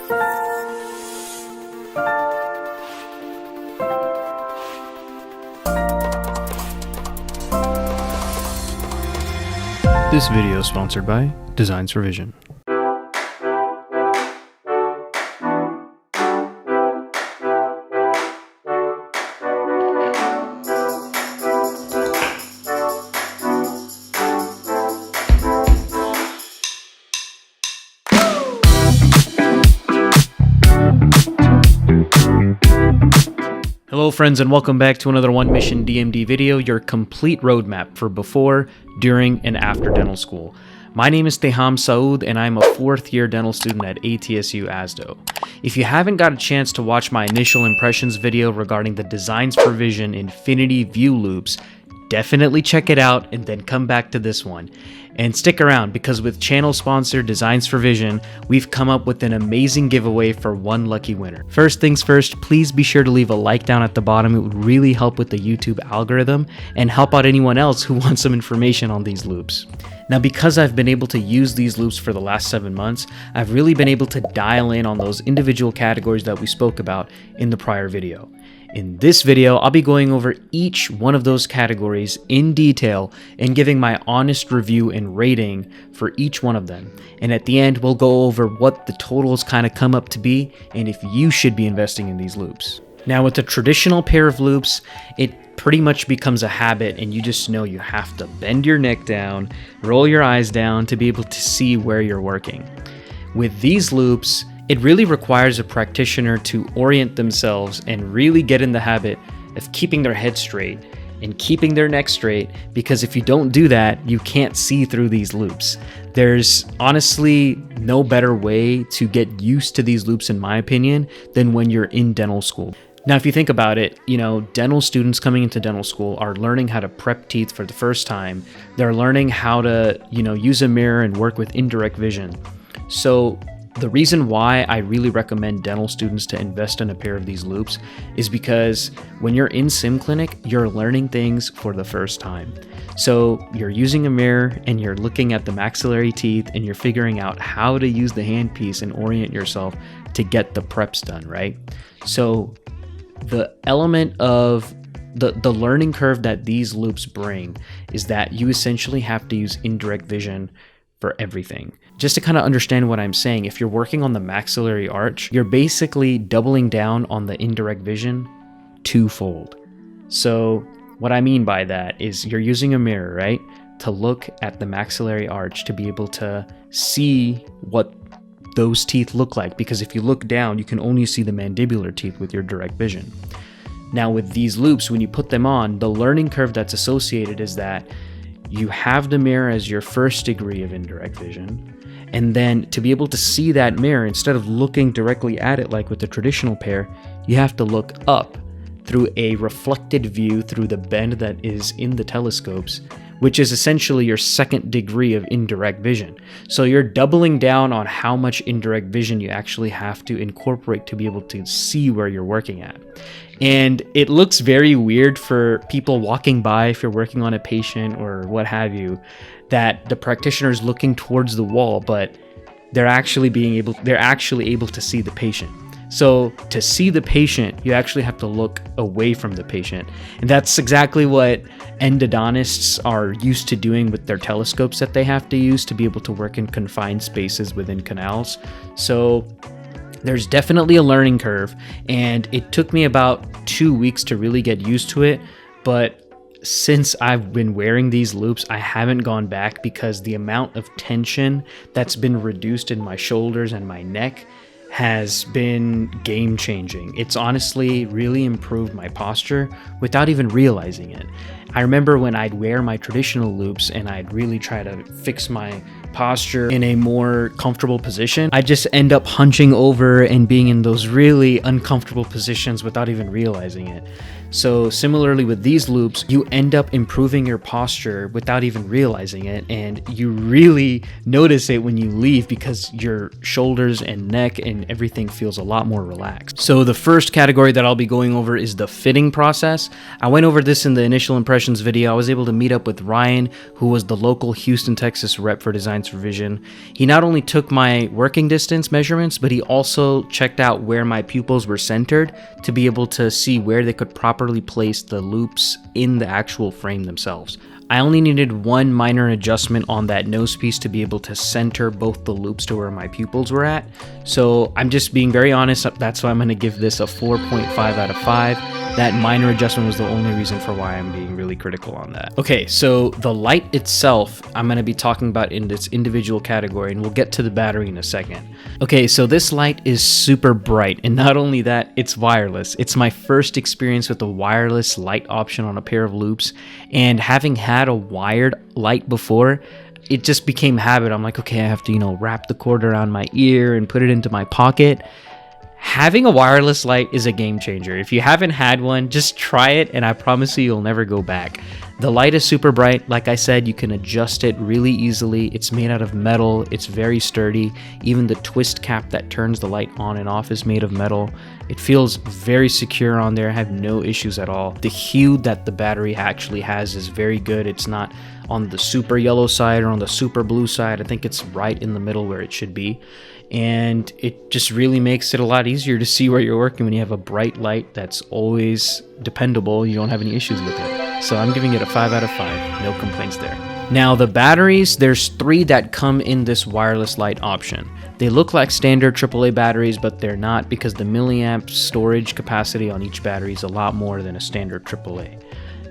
This video is sponsored by Designs for Vision. Hello friends, and welcome back to another One Mission DMD video, your complete roadmap for before, during, and after dental school. My name is Teham Saud, and I'm a 4th year dental student at ATSU ASDO. If you haven't got a chance to watch my initial impressions video regarding the Designs for Vision Infinity VUE Loupes, definitely check it out and then come back to this one. And stick around, because with channel sponsor Designs for Vision, we've come up with an amazing giveaway for one lucky winner. First things first, please be sure to leave a like down at the bottom. It would really help with the YouTube algorithm and help out anyone else who wants some information on these loupes. Now, because I've been able to use these loupes for the last 7 months, I've really been able to dial in on those individual categories that we spoke about in the prior video. In this video, I'll be going over each one of those categories in detail and giving my honest review and rating for each one of them. And at the end, we'll go over what the totals kind of come up to be and if you should be investing in these loupes. Now, with a traditional pair of loupes, it pretty much becomes a habit, and you just know you have to bend your neck down, roll your eyes down to be able to see where you're working. With these loupes, it really requires a practitioner to orient themselves and really get in the habit of keeping their head straight and keeping their neck straight, because if you don't do that, you can't see through these loupes. There's honestly no better way to get used to these loupes, in my opinion, than when you're in dental school. Now, if you think about it, dental students coming into dental school are learning how to prep teeth for the first time. They're learning how to, use a mirror and work with indirect vision. So the reason why I really recommend dental students to invest in a pair of these loupes is because when you're in sim clinic, you're learning things for the first time. So you're using a mirror and you're looking at the maxillary teeth and you're figuring out how to use the handpiece and orient yourself to get the preps done, right? So the element of the learning curve that these loupes bring is that you essentially have to use indirect vision for everything. Just to kind of understand what I'm saying, if you're working on the maxillary arch, you're basically doubling down on the indirect vision twofold. So what I mean by that is you're using a mirror, right, to look at the maxillary arch to be able to see what those teeth look like, because if you look down, you can only see the mandibular teeth with your direct vision. Now with these loupes, when you put them on, the learning curve that's associated is that you have the mirror as your first degree of indirect vision, and then to be able to see that mirror, instead of looking directly at it like with the traditional pair, you have to look up through a reflected view through the bend that is in the telescopes, which is essentially your second degree of indirect vision. So you're doubling down on how much indirect vision you actually have to incorporate to be able to see where you're working at. And it looks very weird for people walking by if you're working on a patient or what have you, that the practitioner is looking towards the wall, but they're actually able to see the patient. So to see the patient, you actually have to look away from the patient. And that's exactly what endodontists are used to doing with their telescopes that they have to use to be able to work in confined spaces within canals. So there's definitely a learning curve, and it took me about 2 weeks to really get used to it. But since I've been wearing these loupes, I haven't gone back, because the amount of tension that's been reduced in my shoulders and my neck has been game changing. It's honestly really improved my posture without even realizing it. I remember when I'd wear my traditional loupes and I'd really try to fix my posture in a more comfortable position, I just end up hunching over and being in those really uncomfortable positions without even realizing it. So similarly with these loupes, you end up improving your posture without even realizing it, and you really notice it when you leave because your shoulders and neck and everything feels a lot more relaxed. So the first category that I'll be going over is the fitting process. I went over this in the initial impressions video. I was able to meet up with Ryan, who was the local Houston, Texas rep for Designs Designs for Vision. He not only took my working distance measurements, but he also checked out where my pupils were centered to be able to see where they could properly place the loupes in the actual frame themselves. I only needed one minor adjustment on that nose piece to be able to center both the loupes to where my pupils were at. So I'm just being very honest, that's why I'm going to give this a 4.5 out of 5. That minor adjustment was the only reason for why I'm being really critical on that. Okay, so the light itself, I'm going to be talking about in this individual category, and we'll get to the battery in a second. Okay, so this light is super bright, and not only that, it's wireless. It's my first experience with a wireless light option on a pair of loupes, and having had a wired light before, it just became habit. I'm like, okay, I have to, wrap the cord around my ear and put it into my pocket. Having a wireless light is a game changer. If you haven't had one, just try it, and I promise you'll never go back. The light is super bright. Like I said, you can adjust it really easily. It's made out of metal. It's very sturdy. Even the twist cap that turns the light on and off is made of metal. It feels very secure on there. I have no issues at all. The hue that the battery actually has is very good. It's not on the super yellow side or on the super blue side. I think it's right in the middle where it should be. And it just really makes it a lot easier to see where you're working when you have a bright light that's always dependable. You don't have any issues with it. So I'm giving it a 5 out of 5. No complaints there. Now the batteries, there's 3 that come in this wireless light option. They look like standard AAA batteries, but they're not, because the milliamp storage capacity on each battery is a lot more than a standard AAA.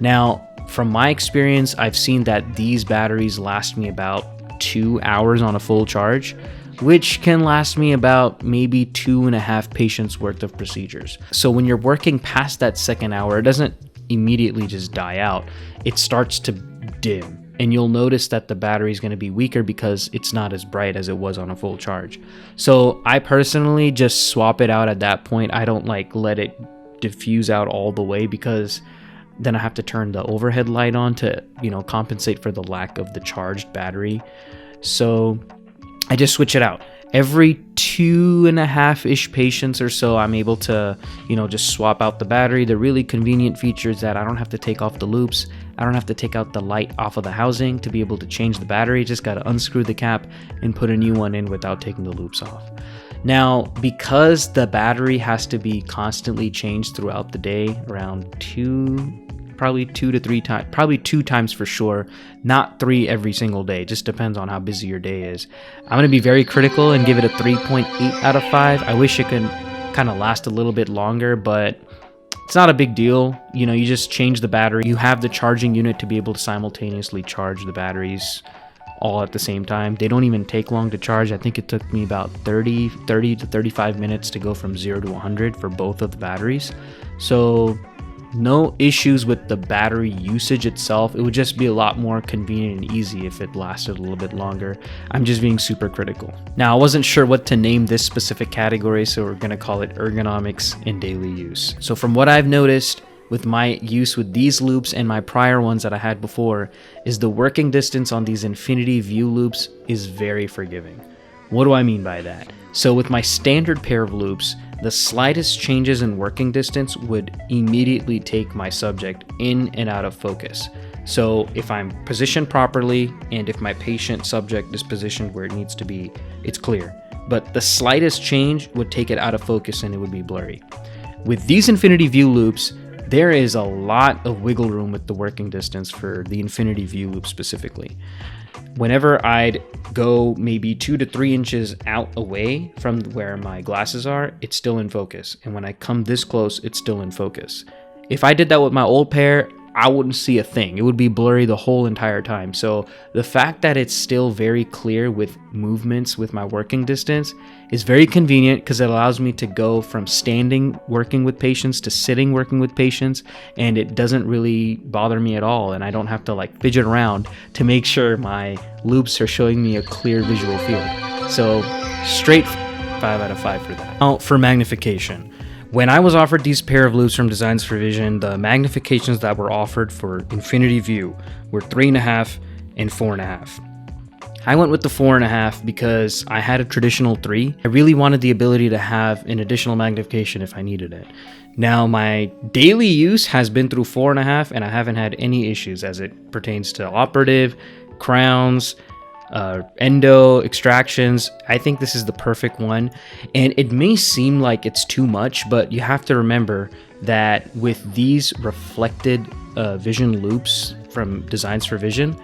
Now, from my experience, I've seen that these batteries last me about 2 hours on a full charge, which can last me about maybe 2.5 patients worth of procedures. So when you're working past that second hour, it doesn't immediately just die out. It starts to dim, and you'll notice that the battery is going to be weaker because it's not as bright as it was on a full charge. So I personally just swap it out at that point. I don't let it diffuse out all the way, because then I have to turn the overhead light on to, compensate for the lack of the charged battery. So I just switch it out. Every 2.5-ish patients or so, I'm able to, just swap out the battery. The really convenient feature is that I don't have to take off the loupes. I don't have to take out the light off of the housing to be able to change the battery. Just got to unscrew the cap and put a new one in without taking the loupes off. Now, because the battery has to be constantly changed throughout the day, around 2 to 3 times, probably 2 times for sure, not 3 every single day. Just depends on how busy your day is. I'm going to be very critical and give it a 3.8 out of 5. I wish it could kind of last a little bit longer, but it's not a big deal. You just change the battery. You have the charging unit to be able to simultaneously charge the batteries all at the same time. They don't even take long to charge. I think it took me about 30 to 35 minutes to go from 0 to 100 for both of the batteries. So no issues with the battery usage itself. It would just be a lot more convenient and easy if it lasted a little bit longer. I'm just being super critical. Now, I wasn't sure what to name this specific category, so we're going to call it ergonomics in daily use. So from what I've noticed with my use with these loupes and my prior ones that I had before, is the working distance on these Infinity VUE Loupes is very forgiving. What do I mean by that? So with my standard pair of loupes, the slightest changes in working distance would immediately take my subject in and out of focus. So if I'm positioned properly and if my patient subject is positioned where it needs to be, it's clear. But the slightest change would take it out of focus and it would be blurry. With these Infinity VUE Loupes, there is a lot of wiggle room with the working distance for the Infinity VUE Loupe specifically. Whenever I'd go maybe 2 to 3 inches out away from where my glasses are, it's still in focus. And when I come this close, it's still in focus. If I did that with my old pair, I wouldn't see a thing. It would be blurry the whole entire time. So the fact that it's still very clear with movements with my working distance is very convenient, because it allows me to go from standing working with patients to sitting working with patients, and it doesn't really bother me at all, and I don't have to fidget around to make sure my loupes are showing me a clear visual field. So straight 5 out of 5 for that. Now for magnification. When I was offered these pair of loupes from Designs for Vision, the magnifications that were offered for Infinity VUE were 3.5 and 4.5. I went with the 4.5 because I had a traditional 3. I really wanted the ability to have an additional magnification if I needed it. Now, my daily use has been through 4.5, and I haven't had any issues as it pertains to operative, crowns, endo, extractions. I think this is the perfect one. And it may seem like it's too much, but you have to remember that with these reflected Vision loupes from Designs for Vision,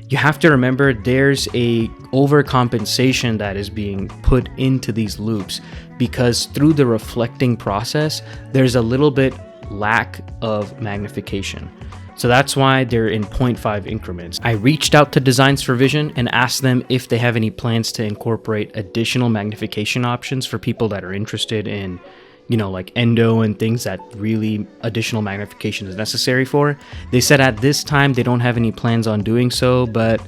you have to remember there's a overcompensation that is being put into these loupes, because through the reflecting process, there's a little bit lack of magnification. So that's why they're in 0.5 increments. I reached out to Designs for Vision and asked them if they have any plans to incorporate additional magnification options for people that are interested in, you know, like endo and things that really additional magnification is necessary for. They said at this time they don't have any plans on doing so, but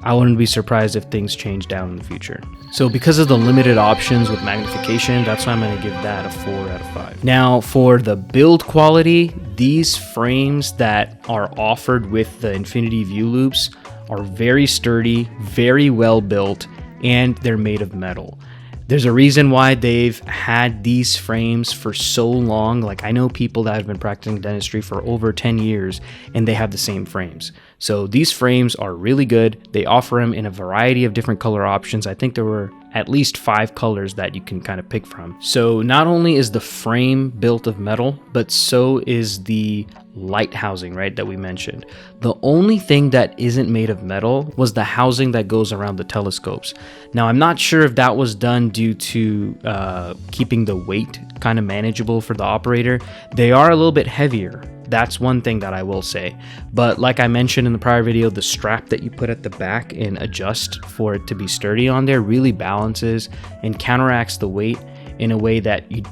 I wouldn't be surprised if things change down in the future. So because of the limited options with magnification, that's why I'm going to give that a 4 out of 5. Now for the build quality, these frames that are offered with the Infinity VUE Loupes are very sturdy, very well built, and they're made of metal. There's a reason why they've had these frames for so long. Like, I know people that have been practicing dentistry for over 10 years and they have the same frames. So these frames are really good. They offer them in a variety of different color options. I think there were at least 5 colors that you can kind of pick from. So not only is the frame built of metal, but so is the light housing, right, that we mentioned. The only thing that isn't made of metal was the housing that goes around the telescopes. Now, I'm not sure if that was done due to keeping the weight kind of manageable for the operator. They are a little bit heavier. That's one thing that I will say. But like I mentioned in the prior video, the strap that you put at the back and adjust for it to be sturdy on there really balances and counteracts the weight in a way that you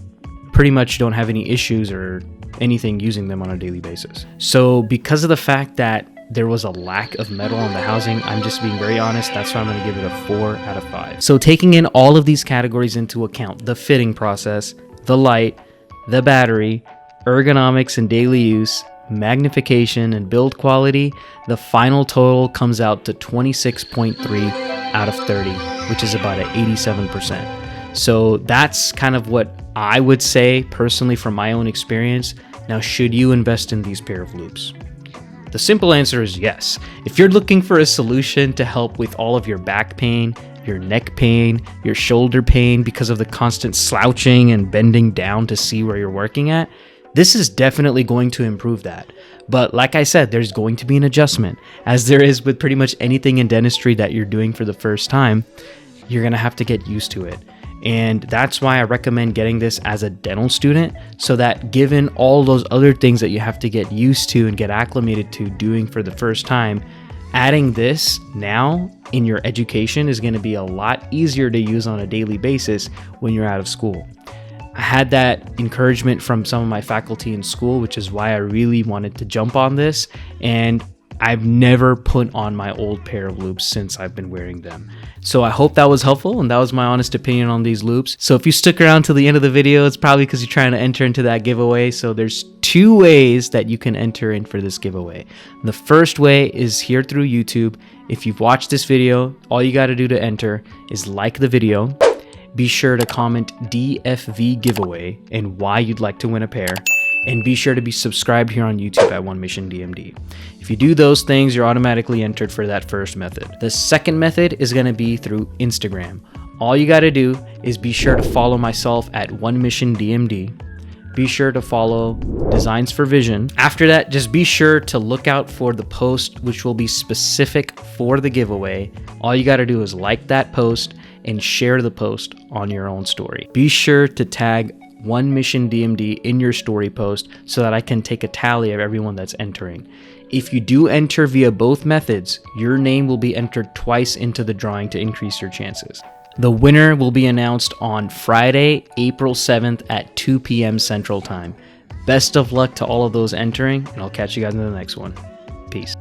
pretty much don't have any issues or anything using them on a daily basis. So because of the fact that there was a lack of metal on the housing, I'm just being very honest, that's why I'm going to give it a 4 out of 5. So taking in all of these categories into account, the fitting process, the light, the battery, ergonomics and daily use, magnification, and build quality, the final total comes out to 26.3 out of 30, which is about an 87%. So that's kind of what I would say personally from my own experience. Now, should you invest in these pair of loupes? The simple answer is yes. If you're looking for a solution to help with all of your back pain, your neck pain, your shoulder pain because of the constant slouching and bending down to see where you're working at, this is definitely going to improve that. But like I said, there's going to be an adjustment. As there is with pretty much anything in dentistry that you're doing for the first time, you're gonna have to get used to it. And that's why I recommend getting this as a dental student, so that given all those other things that you have to get used to and get acclimated to doing for the first time, adding this now in your education is gonna be a lot easier to use on a daily basis when you're out of school. I had that encouragement from some of my faculty in school, which is why I really wanted to jump on this. And I've never put on my old pair of loupes since I've been wearing them. So I hope that was helpful, and that was my honest opinion on these loupes. So if you stuck around to the end of the video, it's probably because you're trying to enter into that giveaway. So there's 2 ways that you can enter in for this giveaway. The first way is here through YouTube. If you've watched this video, all you got to do to enter is like the video. Be sure to comment DFV giveaway and why you'd like to win a pair. And be sure to be subscribed here on YouTube at One Mission DMD. If you do those things, you're automatically entered for that first method. The second method is going to be through Instagram. All you got to do is be sure to follow myself at One Mission DMD. Be sure to follow Designs for Vision. After that, just be sure to look out for the post, which will be specific for the giveaway. All you got to do is like that post and share the post on your own story. Be sure to tag One Mission DMD in your story post so that I can take a tally of everyone that's entering. If you do enter via both methods, your name will be entered twice into the drawing to increase your chances. The winner will be announced on Friday, April 7th at 2 p.m. Central Time. Best of luck to all of those entering, and I'll catch you guys in the next one. Peace.